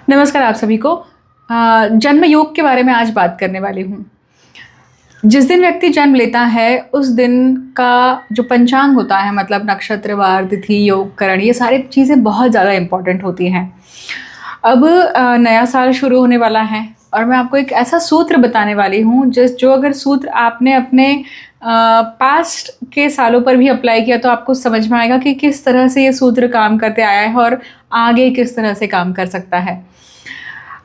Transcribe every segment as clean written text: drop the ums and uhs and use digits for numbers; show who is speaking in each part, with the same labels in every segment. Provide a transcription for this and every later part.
Speaker 1: नमस्कार आप सभी को। जन्म योग के बारे में आज बात करने वाली हूँ। जिस दिन व्यक्ति जन्म लेता है उस दिन का जो पंचांग होता है, मतलब नक्षत्र, वार, तिथि, योग, करण, ये सारी चीज़ें बहुत ज़्यादा इम्पॉर्टेंट होती हैं। अब नया साल शुरू होने वाला है और मैं आपको एक ऐसा सूत्र बताने वाली हूँ जो अगर सूत्र आपने अपने पास्ट के सालों पर भी अप्लाई किया तो आपको समझ में आएगा कि किस तरह से ये सूत्र काम करते आया है और आगे किस तरह से काम कर सकता है।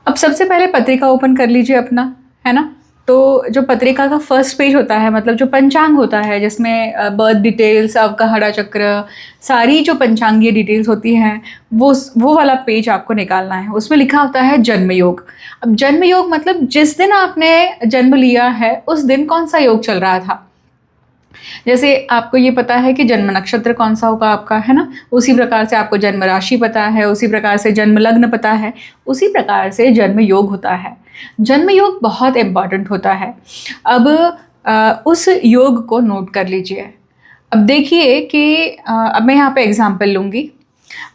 Speaker 1: अब सबसे पहले पत्रिका ओपन कर लीजिए अपना, है ना। तो जो पत्रिका का फर्स्ट पेज होता है, मतलब जो पंचांग होता है जिसमें बर्थ डिटेल्स, अवकहड़ा चक्र, सारी जो पंचांगीय डिटेल्स होती हैं वो वाला पेज आपको निकालना है। उसमें लिखा होता है जन्म योग। अब जन्म योग मतलब जिस दिन आपने जन्म लिया है उस दिन कौन सा योग चल रहा था। जैसे आपको ये पता है कि जन्म नक्षत्र कौन सा होगा आपका, है ना, उसी प्रकार से आपको जन्म राशि पता है, उसी प्रकार से जन्म लग्न पता है, उसी प्रकार से जन्म योग होता है। जन्म योग बहुत इम्पॉर्टेंट होता है। अब उस योग को नोट कर लीजिए। अब देखिए कि अब मैं यहाँ पे एग्जाम्पल लूँगी।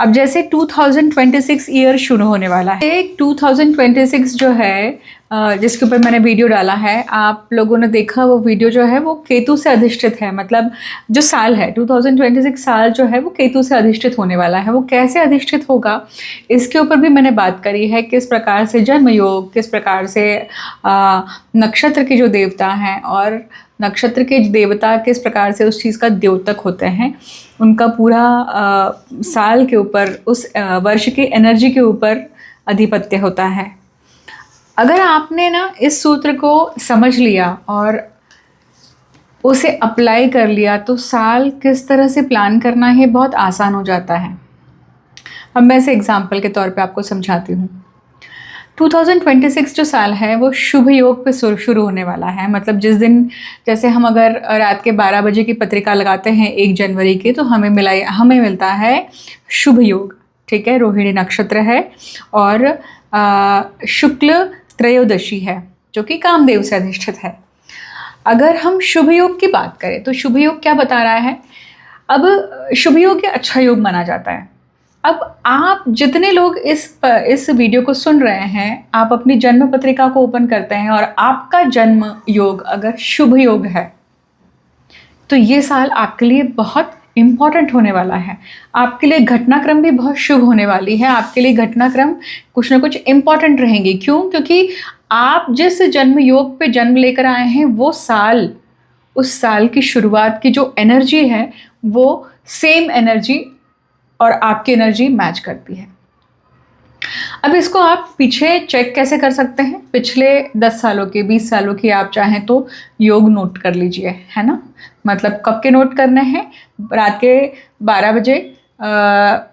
Speaker 1: अब जैसे 2026 ईयर शुरू होने वाला है। 2026 जो है जिसके ऊपर मैंने वीडियो डाला है, आप लोगों ने देखा, वो वीडियो जो है वो केतु से अधिष्ठित है। मतलब जो साल है 2026 साल जो है वो केतु से अधिष्ठित होने वाला है। वो कैसे अधिष्ठित होगा इसके ऊपर भी मैंने बात करी है, किस प्रकार से जन्म योग, किस प्रकार से नक्षत्र के जो देवता हैं और नक्षत्र के देवता किस प्रकार से उस चीज़ का द्योतक होते हैं, उनका पूरा साल के ऊपर, उस वर्ष की एनर्जी के ऊपर अधिपत्य होता है। अगर आपने ना इस सूत्र को समझ लिया और उसे अप्लाई कर लिया तो साल किस तरह से प्लान करना है बहुत आसान हो जाता है। अब मैं इसे एग्जाम्पल के तौर पे आपको समझाती हूँ। 2026 जो साल है वो शुभ योग पे शुरू होने वाला है। मतलब जिस दिन, जैसे हम अगर रात के 12 बजे की पत्रिका लगाते हैं 1 जनवरी की, तो हमें मिलता है शुभ योग। ठीक है, रोहिणी नक्षत्र है और शुक्ल त्रयोदशी है जो कि कामदेव से अधिष्ठित है। अगर हम शुभ योग की बात करें तो शुभ योग क्या बता रहा है। अब शुभ योग या अच्छा योग माना जाता है। अब आप जितने लोग इस वीडियो को सुन रहे हैं, आप अपनी जन्म पत्रिका को ओपन करते हैं और आपका जन्म योग अगर शुभ योग है तो ये साल आपके लिए बहुत इम्पॉर्टेंट होने वाला है। आपके लिए घटनाक्रम भी बहुत शुभ होने वाली है। आपके लिए घटनाक्रम कुछ ना कुछ इम्पॉर्टेंट रहेंगे। क्यों? क्योंकि आप जिस जन्म योग पे जन्म लेकर आए हैं वो साल, उस साल की शुरुआत की जो एनर्जी है वो सेम एनर्जी और आपकी एनर्जी मैच करती है। अब इसको आप पीछे चेक कैसे कर सकते हैं? पिछले 10 सालों के, 20 सालों के आप चाहें तो योग नोट कर लीजिए, है ना। मतलब कब के नोट करने हैं? रात के 12 बजे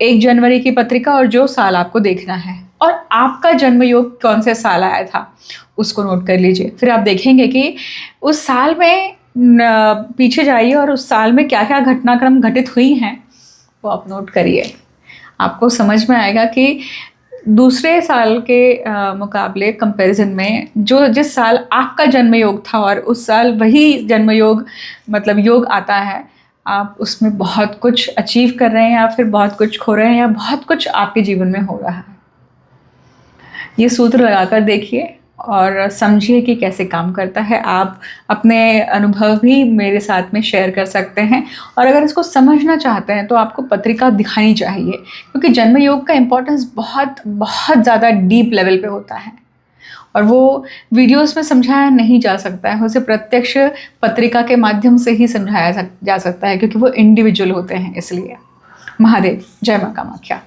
Speaker 1: 1 जनवरी की पत्रिका और जो साल आपको देखना है और आपका जन्म योग कौन से साल आया था उसको नोट कर लीजिए। फिर आप देखेंगे कि उस साल में पीछे जाइए और उस साल में क्या क्या घटनाक्रम घटित हुई हैं वो आप नोट करिए। आपको समझ में आएगा कि दूसरे साल के मुकाबले कंपैरिजन में जिस साल आपका जन्म योग था और उस साल वही जन्म योग, मतलब योग आता है, आप उसमें बहुत कुछ अचीव कर रहे हैं या फिर बहुत कुछ खो रहे हैं या बहुत कुछ आपके जीवन में हो रहा है। ये सूत्र लगाकर देखिए और समझिए कि कैसे काम करता है। आप अपने अनुभव भी मेरे साथ में शेयर कर सकते हैं और अगर इसको समझना चाहते हैं तो आपको पत्रिका दिखानी चाहिए, क्योंकि जन्म योग का इम्पोर्टेंस बहुत बहुत ज़्यादा डीप लेवल पे होता है और वो वीडियोस में समझाया नहीं जा सकता है। उसे प्रत्यक्ष पत्रिका के माध्यम से ही समझाया जा सकता है, क्योंकि वो इंडिविजुअल होते हैं। इसलिए महादेव, जय मां कामाख्या।